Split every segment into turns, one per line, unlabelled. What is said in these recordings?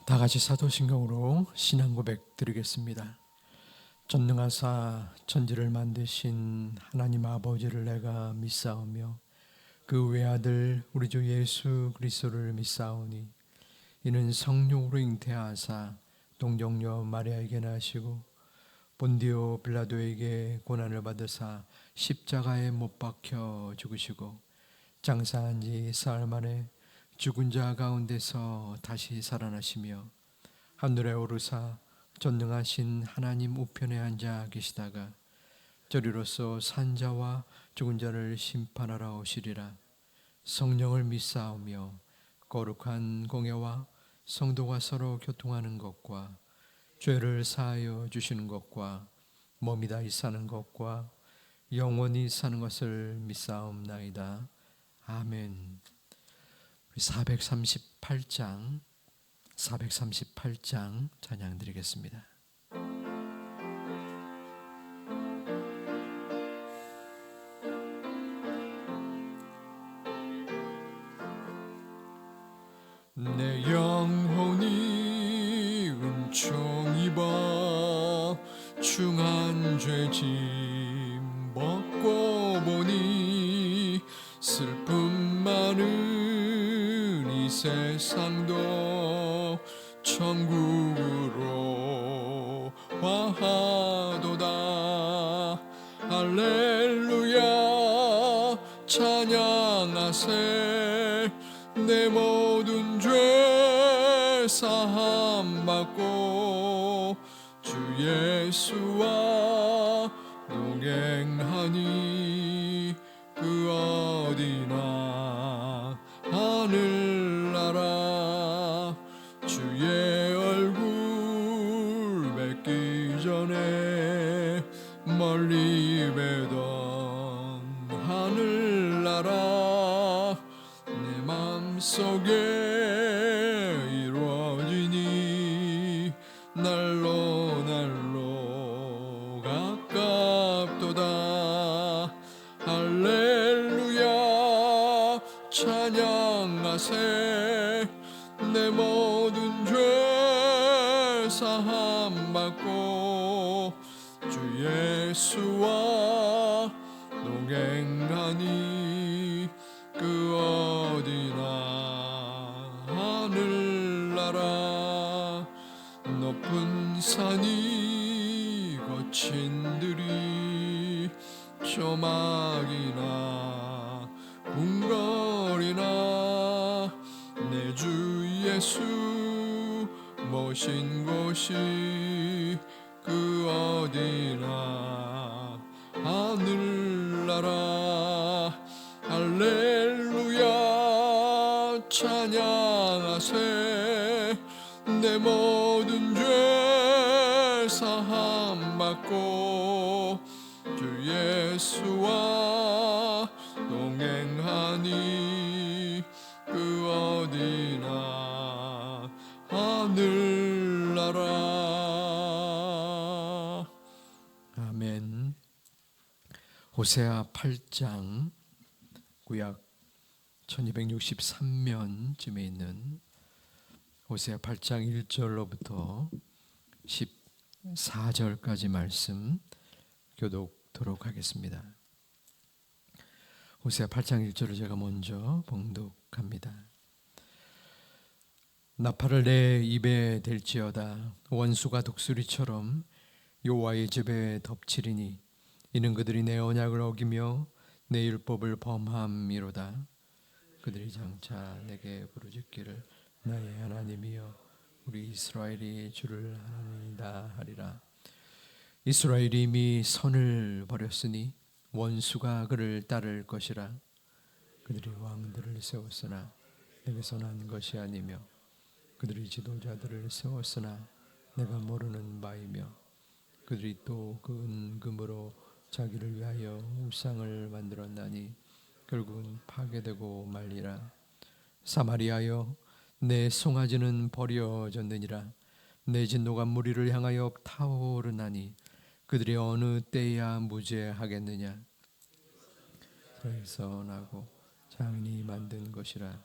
다 같이 사도신경으로 신앙 고백 드리겠습니다. 전능하사 천지를 만드신 하나님 아버지를 내가 믿사오며 그 외아들 우리 주 예수 그리스도를 믿사오니 이는 성령으로 잉태하사 동정녀 마리아에게 나시고 본디오 빌라도에게 고난을 받으사 십자가에 못 박혀 죽으시고 장사한 지 사흘 만에 죽은 자 가운데서 다시 살아나시며 하늘에 오르사 전능하신 하나님 우편에 앉아 계시다가 저리로서 산자와 죽은 자를 심판하러 오시리라. 성령을 믿사오며 거룩한 공예와 성도가 서로 교통하는 것과 죄를 사하여 주시는 것과 몸이 다시 사는 것과 영원히 사는 것을 믿사옵나이다. 아멘. 438장 찬양 드리겠습니다. 내 영혼이 은총 입어 중한 죄짐 벗고 보니 슬픔 많은 이 세상도 천국으로 화하도다. 할렐루야 찬양하세. 내 모든 죄 사함 받고 주 예수와 동행하니 그 어디나 하늘나라. 주의 얼굴 뵙기 전에 멀리 뵈던 하늘나라 내 맘속에 이루어지니 날로 날로 가깝도다. 할렐루야 찬양하세. 내 모든 죄 사함 받고 주 예수와 동행하니 그 어디나 하늘나라. 높은 산이 거친 들이 조막이나 궁궐이나 내 주 예수 모신 곳이 그 어디나 하늘나라. 할렐루야 찬양하세. 내 모든 죄 사함 받고 주 예수와 동행하니 그 어디나 하늘나라. 아멘. 호세아 8장 구약 1263면쯤에 있는 호세아 8장 1절로부터 14절까지 말씀 교독토록 하겠습니다. 호세아 8장 1절을 제가 먼저 봉독합니다. 나팔을 내 입에 댈지어다. 원수가 독수리처럼 여호와의 집에 덮치리니 이는 그들이 내 언약을 어기며 내 율법을 범함이로다. 그들이 장차 내게 부르짖기를 나의 하나님이여 우리 이스라엘이 주를 하나님이다 하리라. 이스라엘이 이미 선을 버렸으니 원수가 그를 따를 것이라. 그들이 왕들을 세웠으나 내게서 난 것이 아니며 그들이 지도자들을 세웠으나 내가 모르는 바이며 그들이 또 그 은금으로 자기를 위하여 우상을 만들었나니 결국은 파괴되고 말리라. 사마리아여 내 송아지는 버려졌느니라. 내 진노가 무리를 향하여 타오르나니 그들이 어느 때야 무죄하겠느냐. 그래서 나고 장인이 만든 것이라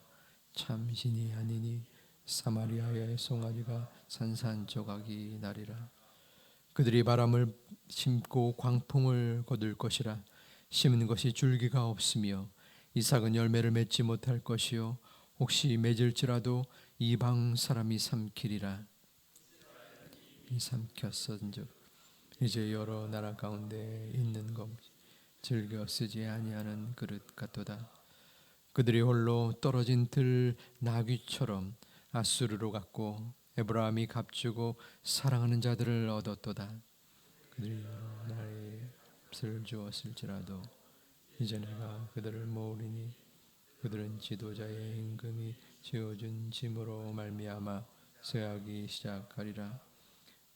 참 신이 아니니 사마리아의 송아지가 산산조각이 나리라. 그들이 바람을 심고 광풍을 거둘 것이라. 심은 것이 줄기가 없으며 이삭은 열매를 맺지 못할 것이요 혹시 맺을지라도 이방 사람이 삼키리라. 이 삼켰은즉 이제 여러 나라 가운데 있는 것 즐겨 쓰지 아니하는 그릇 같도다. 그들이 홀로 떨어진 들 나귀처럼 아수르로 갔고 에브라임이 값주고 사랑하는 자들을 얻었도다. 그들이 여러 나라에 값을 주었을지라도 이제 내가 그들을 모으리니 그들은 지도자의 임금이 지어준 짐으로 말미암아 쇠하기 시작하리라.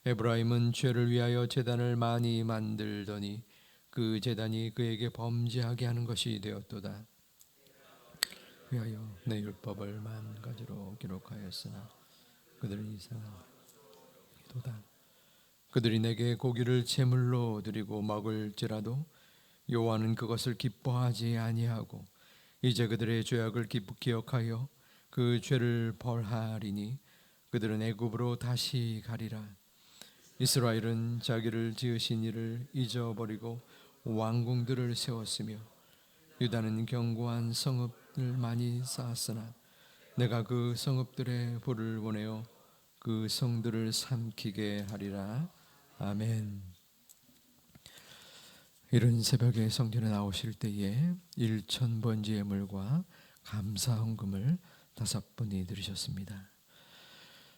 에브라임은 죄를 위하여 제단을 많이 만들더니 그 제단이 그에게 범죄하게 하는 것이 되었도다. 위하여 내 율법을 만 가지로 기록하였으나 그들은 이상하도다. 그들이 내게 고기를 제물로 드리고 먹을지라도 여호와는 그것을 기뻐하지 아니하고 이제 그들의 죄악을 기억하여 그 죄를 벌하리니 그들은 애굽으로 다시 가리라. 이스라엘은 자기를 지으신 이를 잊어버리고 왕궁들을 세웠으며 유다는 견고한 성읍을 많이 쌓았으나 내가 그 성읍들의 불을 보내어 그 성들을 삼키게 하리라. 아멘. 이른 새벽에 성전에 나오실 때에 1,000번지 예물과 감사 헌금을 5분이 드리셨습니다.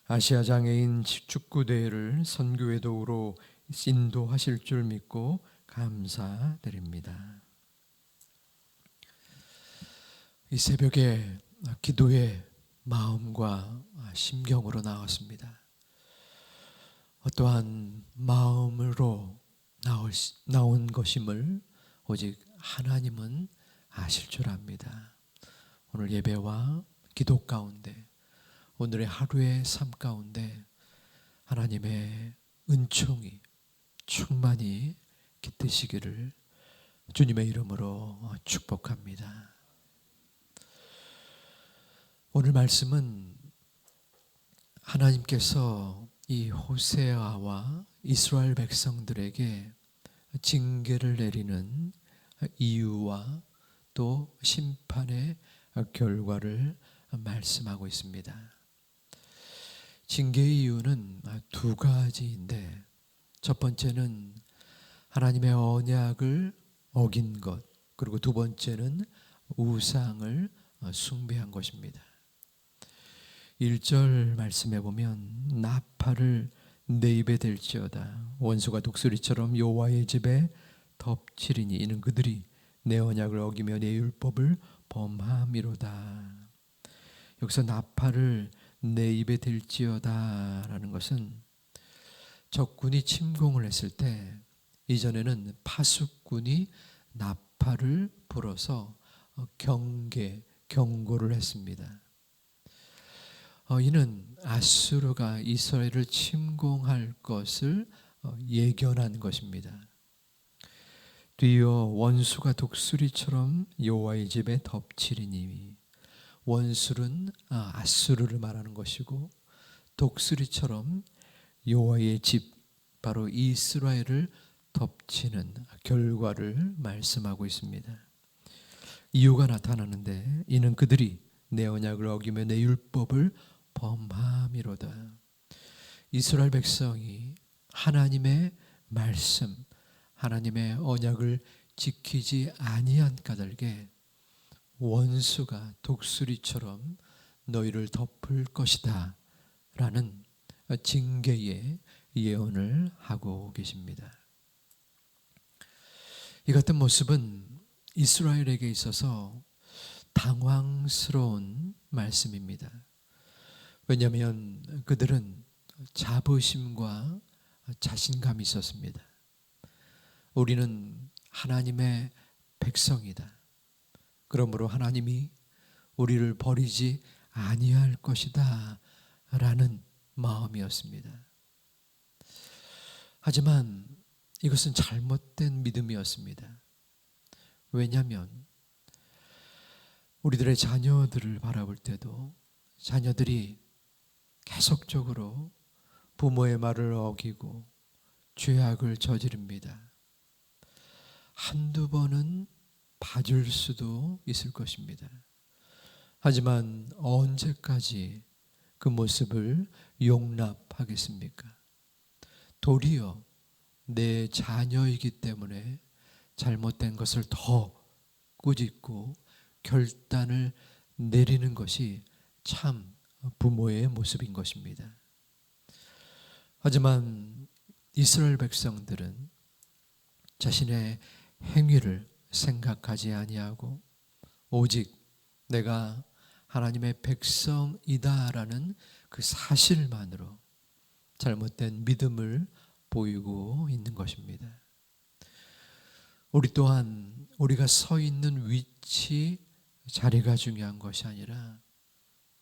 아시아 장애인 축구대회를 선교의 도구로 인도하실 줄 믿고 감사드립니다. 이 새벽에 기도의 마음과 심경으로 나왔습니다. 어떠한 마음으로 나온 것임을 오직 하나님은 아실 줄 압니다. 오늘 예배와 기도 가운데 오늘의 하루의 삶 가운데 하나님의 은총이 충만히 깃드시기를 주님의 이름으로 축복합니다. 오늘 말씀은 하나님께서 이 호세아와 이스라엘 백성들에게 징계를 내리는 이유와 또 심판의 결과를 말씀하고 있습니다. 징계의 이유는 2가지인데 첫 번째는 하나님의 언약을 어긴 것, 그리고 2번째는 우상을 숭배한 것입니다. 1절 말씀해 보면 나팔을 내 입에 댈지어다. 원수가 독수리처럼 여호와의 집에 덮치리니 이는 그들이 내 언약을 어기며 내 율법을 범함이로다. 여기서 나팔을 내 입에 댈지어다 라는 것은 적군이 침공을 했을 때 이전에는 파수꾼이 나팔을 불어서 경고를 했습니다. 이는 아수르가 이스라엘을 침공할 것을 예견한 것입니다. 뒤이어 원수가 독수리처럼 여호와의 집에 덮치리니, 원수는 아수르를 말하는 것이고 독수리처럼 여호와의 집, 바로 이스라엘을 덮치는 결과를 말씀하고 있습니다. 이유가 나타나는데 이는 그들이 내 언약을 어기며 내 율법을 범함이로다. 이스라엘 백성이 하나님의 말씀, 하나님의 언약을 지키지 아니한 까닭에 원수가 독수리처럼 너희를 덮을 것이다 라는 징계의 예언을 하고 계십니다. 이 같은 모습은 이스라엘에게 있어서 당황스러운 말씀입니다. 왜냐하면 그들은 자부심과 자신감이 있었습니다. 우리는 하나님의 백성이다. 그러므로 하나님이 우리를 버리지 아니할 것이다 라는 마음이었습니다. 하지만 이것은 잘못된 믿음이었습니다. 왜냐하면 우리들의 자녀들을 바라볼 때도 자녀들이 계속적으로 부모의 말을 어기고 죄악을 저지릅니다. 한두 번은 봐줄 수도 있을 것입니다. 하지만 언제까지 그 모습을 용납하겠습니까? 도리어 내 자녀이기 때문에 잘못된 것을 더 꾸짖고 결단을 내리는 것이 참 부모의 모습인 것입니다. 하지만 이스라엘 백성들은 자신의 행위를 생각하지 아니하고 오직 내가 하나님의 백성이다라는 그 사실만으로 잘못된 믿음을 보이고 있는 것입니다. 우리 또한 우리가 서 있는 위치, 자리가 중요한 것이 아니라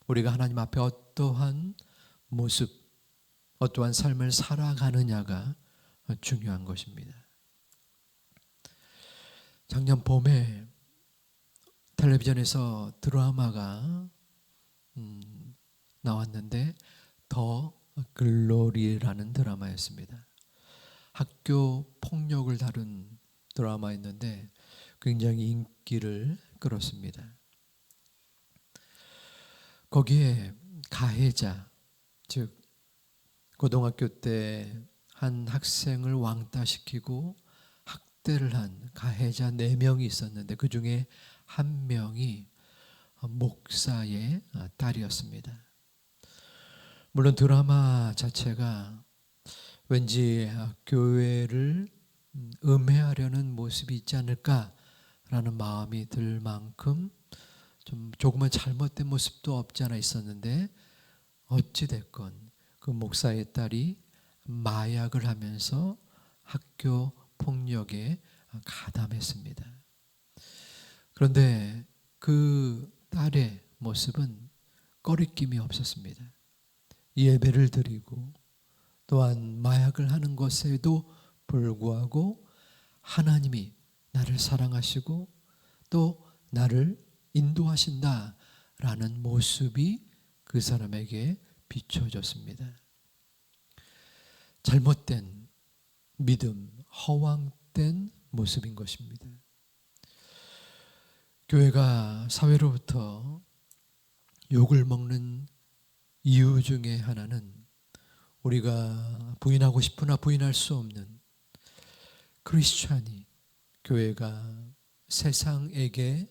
우리가 하나님 앞에 어떠한 모습, 어떠한 삶을 살아가느냐가 중요한 것입니다. 작년 봄에 텔레비전에서 드라마가 나왔는데 더 글로리라는 드라마였습니다. 학교 폭력을 다룬 드라마였는데 굉장히 인기를 끌었습니다. 거기에 가해자, 즉 고등학교 때 한 학생을 왕따시키고 학대를 한 가해자 4명이 있었는데 그 중에 한 명이 목사의 딸이었습니다. 물론 드라마 자체가 왠지 교회를 음해하려는 모습이 있지 않을까라는 마음이 들 만큼 좀 조금은 잘못된 모습도 없지 않아 있었는데 어찌됐건 그 목사의 딸이 마약을 하면서 학교 폭력에 가담했습니다. 그런데 그 딸의 모습은 꺼리낌이 없었습니다. 예배를 드리고 또한 마약을 하는 것에도 불구하고 하나님이 나를 사랑하시고 또 나를 인도하신다라는 모습이 그 사람에게 비춰졌습니다. 잘못된 믿음, 허황된 모습인 것입니다. 교회가 사회로부터 욕을 먹는 이유 중에 하나는 우리가 부인하고 싶으나 부인할 수 없는 크리스찬이 교회가 세상에게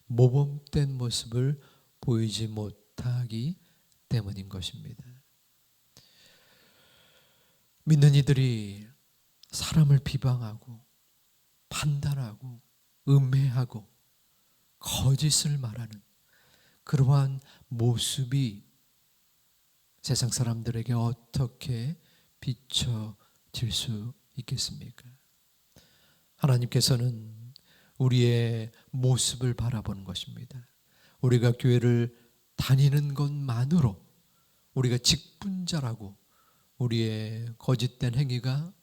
모범된 모습을 보이지 못하기 때문인 것입니다. 믿는 이들이 사람을 비방하고 판단하고 음해하고 거짓을 말하는 그러한 모습이 세상 사람들에게 어떻게 비춰질 수 있겠습니까? 하나님께서는 우리의 모습을 바라보는 것입니다. 우리가 교회를 다니는 것만으로 우리가 직분자라고 우리의 거짓된 행위가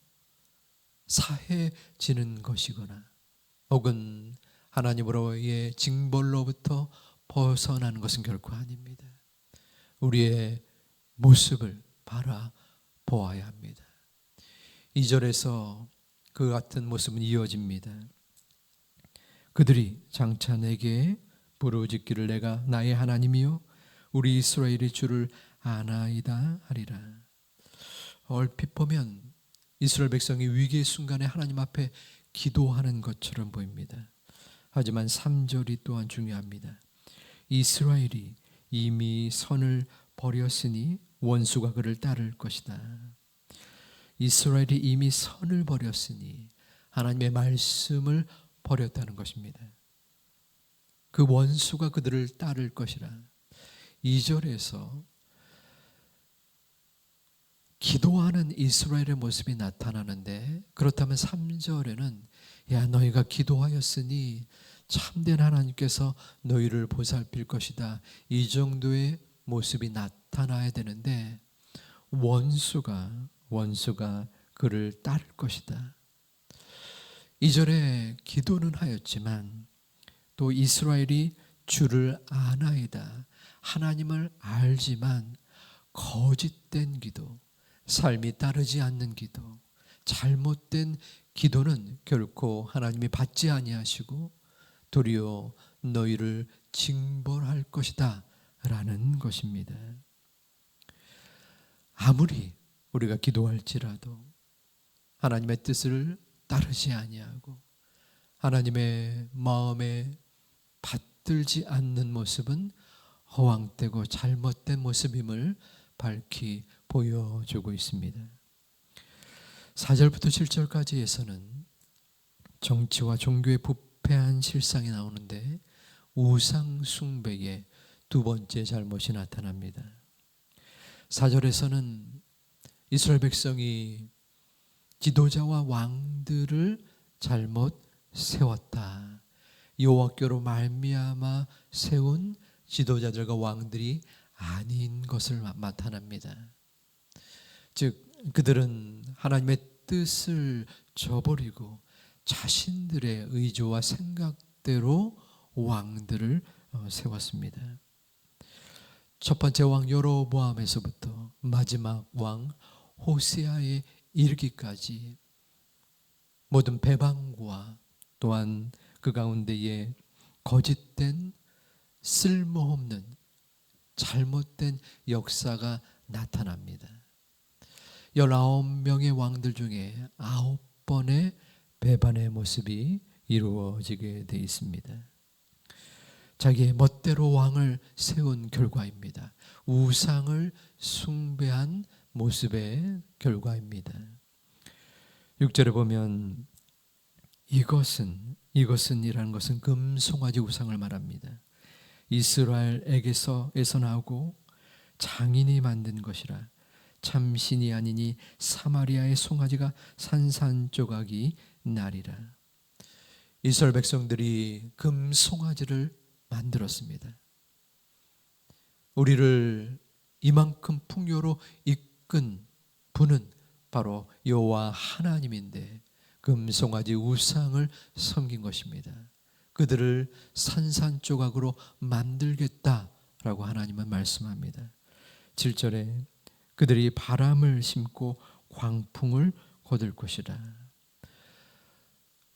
사해지는 것이거나 혹은 하나님으로의 징벌로부터 벗어나는 것은 결코 아닙니다. 우리의 모습을 바라보아야 합니다. 2절에서 그 같은 모습은 이어집니다. 그들이 장차 내게 부르짖기를 내가 나의 하나님이요 우리 이스라엘의 주를 아나이다 하리라. 얼핏 보면 이스라엘 백성이 위기의 순간에 하나님 앞에 기도하는 것처럼 보입니다. 하지만 3절이 또한 중요합니다. 이스라엘이 이미 선을 버렸으니 원수가 그를 따를 것이다. 이스라엘이 이미 선을 버렸으니 하나님의 말씀을 버렸다는 것입니다. 그 원수가 그들을 따를 것이라. 2절에서 기도하는 이스라엘의 모습이 나타나는데 그렇다면 3절에는 야 너희가 기도하였으니 참된 하나님께서 너희를 보살필 것이다. 이 정도의 모습이 나타나야 되는데 원수가 그를 따를 것이다. 2절에 기도는 하였지만 또 이스라엘이 주를 아나이다. 하나님을 알지만 거짓된 기도, 삶이 따르지 않는 기도, 잘못된 기도는 결코 하나님이 받지 아니하시고 도리어 너희를 징벌할 것이다 라는 것입니다. 아무리 우리가 기도할지라도 하나님의 뜻을 따르지 아니하고 하나님의 마음에 받들지 않는 모습은 허황되고 잘못된 모습임을 밝히 보여주고 있습니다. 4절부터 7절까지에서는 정치와 종교의 부패한 실상이 나오는데 우상 숭배의 두 번째 잘못이 나타납니다. 4절에서는 이스라엘 백성이 지도자와 왕들을 잘못 세웠다. 여호와께로 말미암아 세운 지도자들과 왕들이 아닌 것을 나타납니다. 즉 그들은 하나님의 뜻을 저버리고 자신들의 의지와 생각대로 왕들을 세웠습니다. 첫 번째 왕 여로보암에서부터 마지막 왕 호세아에 이르기까지 모든 배반과 또한 그 가운데에 거짓된 쓸모없는 잘못된 역사가 나타납니다. 19명의 왕들 중에 9번의 배반의 모습이 이루어지게 되어 있습니다. 자기의 멋대로 왕을 세운 결과입니다. 우상을 숭배한 모습의 결과입니다. 6절에 보면 이것은이라는 것은 금송아지 우상을 말합니다. 이스라엘에게서 나오고 장인이 만든 것이라 참신이 아니니 사마리아의 송아지가 산산조각이 나리라. 이스라엘 백성들이 금송아지를 만들었습니다. 우리를 이만큼 풍요로 이끈 분은 바로 여호와 하나님인데 금송아지 우상을 섬긴 것입니다. 그들을 산산조각으로 만들겠다라고 하나님은 말씀합니다. 7절에 그들이 바람을 심고 광풍을 거둘 것이라.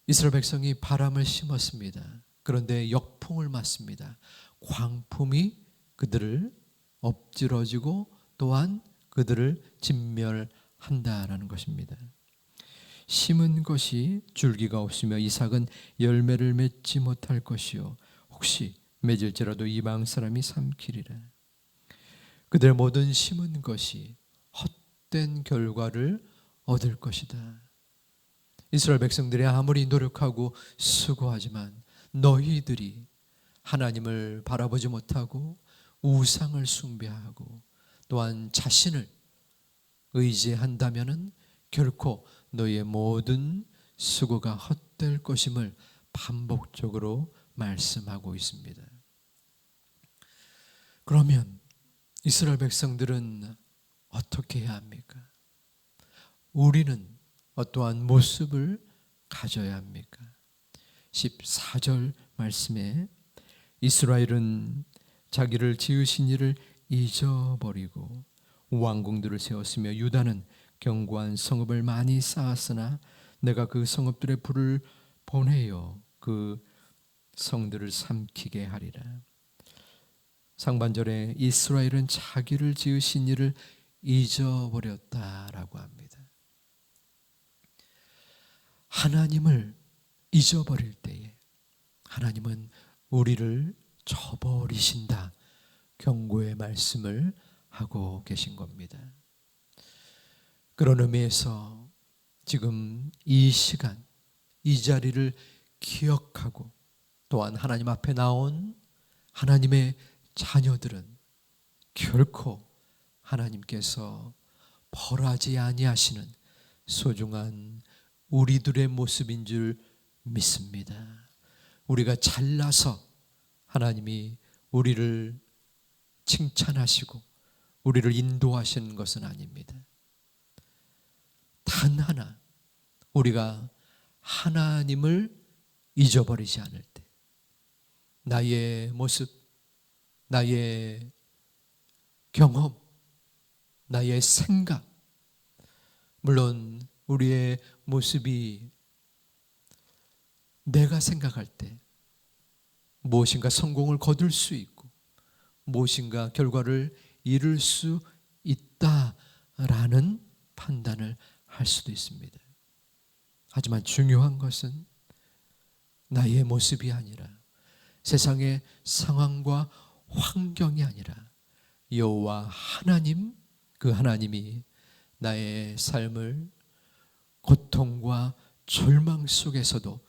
이스라엘 백성이 바람을 심었습니다. 그런데 역풍을 맞습니다. 광풍이 그들을 엎질러지고 또한 그들을 진멸한다라는 것입니다. 심은 것이 줄기가 없으며 이삭은 열매를 맺지 못할 것이요 혹시 맺을지라도 이방 사람이 삼키리라. 그들 모든 심은 것이 헛된 결과를 얻을 것이다. 이스라엘 백성들이 아무리 노력하고 수고하지만 너희들이 하나님을 바라보지 못하고 우상을 숭배하고 또한 자신을 의지한다면 결코 너희의 모든 수고가 헛될 것임을 반복적으로 말씀하고 있습니다. 그러면 이스라엘 백성들은 어떻게 해야 합니까? 우리는 어떠한 모습을 가져야 합니까? 14절 말씀에 이스라엘은 자기를 지으신 이를 잊어버리고 왕궁들을 세웠으며 유다는 견고한 성읍을 많이 쌓았으나 내가 그 성읍들의 불을 보내어 그 성들을 삼키게 하리라. 상반절에 이스라엘은 자기를 지으신 이를 잊어버렸다라고 합니다. 하나님을 잊어버릴 때에 하나님은 우리를 저버리신다 경고의 말씀을 하고 계신 겁니다. 그런 의미에서 지금 이 시간 이 자리를 기억하고 또한 하나님 앞에 나온 하나님의 자녀들은 결코 하나님께서 벌하지 아니하시는 소중한 우리들의 모습인 줄 믿습니다. 우리가 잘나서 하나님이 우리를 칭찬하시고 우리를 인도하시는 것은 아닙니다. 단 하나 우리가 하나님을 잊어버리지 않을 때 나의 모습, 나의 경험, 나의 생각, 물론 우리의 모습이 내가 생각할 때 무엇인가 성공을 거둘 수 있고 무엇인가 결과를 이룰 수 있다라는 판단을 할 수도 있습니다. 하지만 중요한 것은 나의 모습이 아니라 세상의 상황과 환경이 아니라 여호와 하나님, 그 하나님이 나의 삶을 고통과 절망 속에서도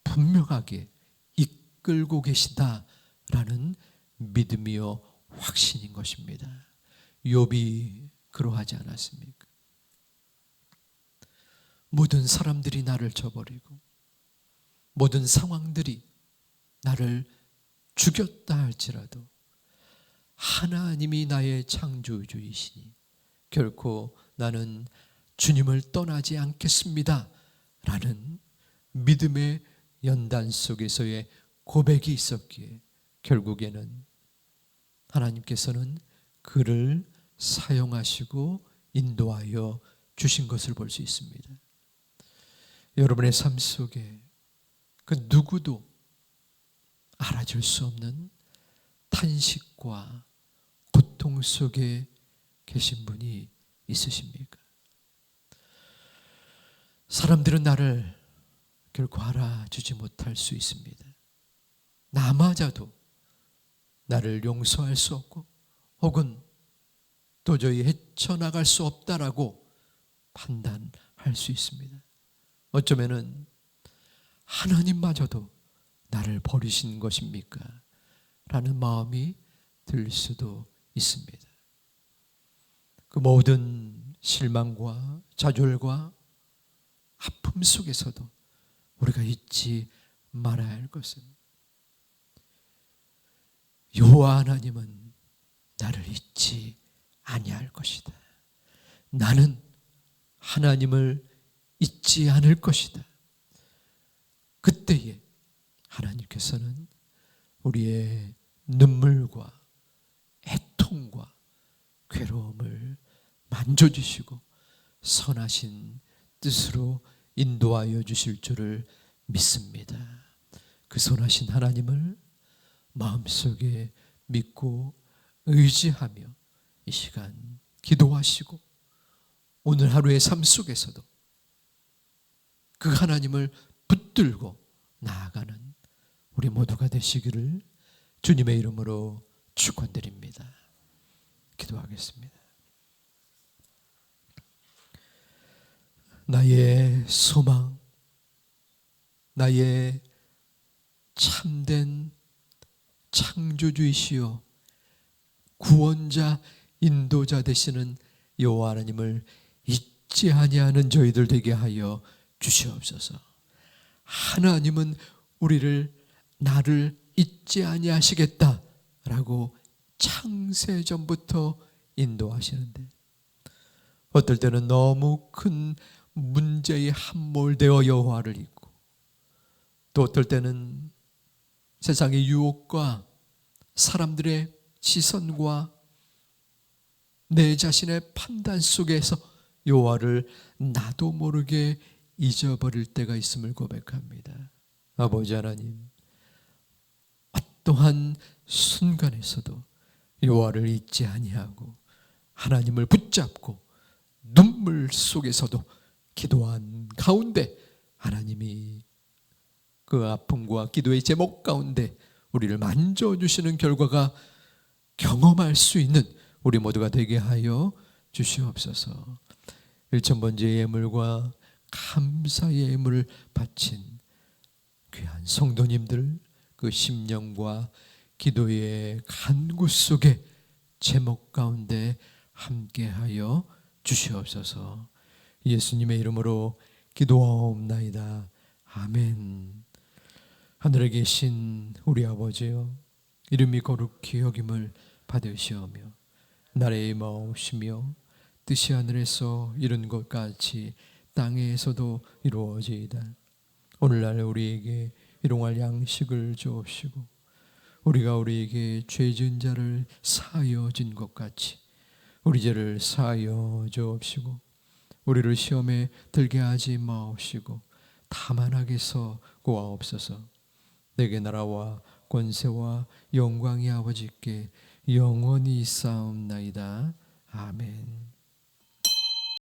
분명하게 이끌고 계시다라는 믿음이요 확신인 것입니다. 욥이 그러하지 않았습니까? 모든 사람들이 나를 저버리고 모든 상황들이 나를 죽였다 할지라도 하나님이 나의 창조주이시니 결코 나는 주님을 떠나지 않겠습니다 라는 믿음의 연단 속에서의 고백이 있었기에 결국에는 하나님께서는 그를 사용하시고 인도하여 주신 것을 볼 수 있습니다. 여러분의 삶 속에 그 누구도 알아줄 수 없는 탄식과 고통 속에 계신 분이 있으십니까? 사람들은 나를 결코 알아주지 못할 수 있습니다. 나마저도 나를 용서할 수 없고 혹은 도저히 헤쳐나갈 수 없다라고 판단할 수 있습니다. 어쩌면은 하나님마저도 나를 버리신 것입니까? 라는 마음이 들 수도 있습니다. 그 모든 실망과 좌절과 아픔 속에서도 우리가 잊지 말아야 할 것은 여호와 하나님은 나를 잊지 아니할 것이다. 나는 하나님을 잊지 않을 것이다. 그때에 하나님께서는 우리의 눈물과 애통과 괴로움을 만져주시고 선하신 뜻으로 인도하여 주실 줄을 믿습니다. 그 선하신 하나님을 마음속에 믿고 의지하며 이 시간 기도하시고 오늘 하루의 삶 속에서도 그 하나님을 붙들고 나아가는 우리 모두가 되시기를 주님의 이름으로 축원드립니다. 기도하겠습니다. 나의 소망, 나의 참된 창조주이시요 구원자 인도자 되시는 여호와 하나님을 잊지 아니하는 저희들 되게 하여 주시옵소서. 하나님은 나를 잊지 아니하시겠다라고 창세전부터 인도하시는데 어떨 때는 너무 큰 문제에 함몰되어 여호와를 잊고 또 어떨 때는 세상의 유혹과 사람들의 시선과 내 자신의 판단 속에서 여호와를 나도 모르게 잊어버릴 때가 있음을 고백합니다. 아버지 하나님, 어떠한 순간에서도 여호와를 잊지 아니하고 하나님을 붙잡고 눈물 속에서도 기도한 가운데 하나님이 그 아픔과 기도의 제목 가운데 우리를 만져주시는 결과가 경험할 수 있는 우리 모두가 되게 하여 주시옵소서. 1,000번째 예물과 감사의 예물을 바친 귀한 성도님들 그 심령과 기도의 간구 속에 제목 가운데 함께하여 주시옵소서. 예수님의 이름으로 기도하옵나이다. 아멘. 하늘에 계신 우리 아버지여, 이름이 거룩히 여김을 받으시오며 나라의 임하옵시며 뜻이 하늘에서 이룬 것 같이 땅에서도 이루어지이다. 오늘날 우리에게 일용할 양식을 주옵시고 우리가 우리에게 죄 지은 자를 사하여 진 것 같이 우리 죄를 사하여 주옵시고 우리를 시험에 들게 하지 마옵시고 다만 악에서 구하옵소서. 내게 나라와 권세와 영광이 아버지께 영원히 있사옵나이다. 아멘.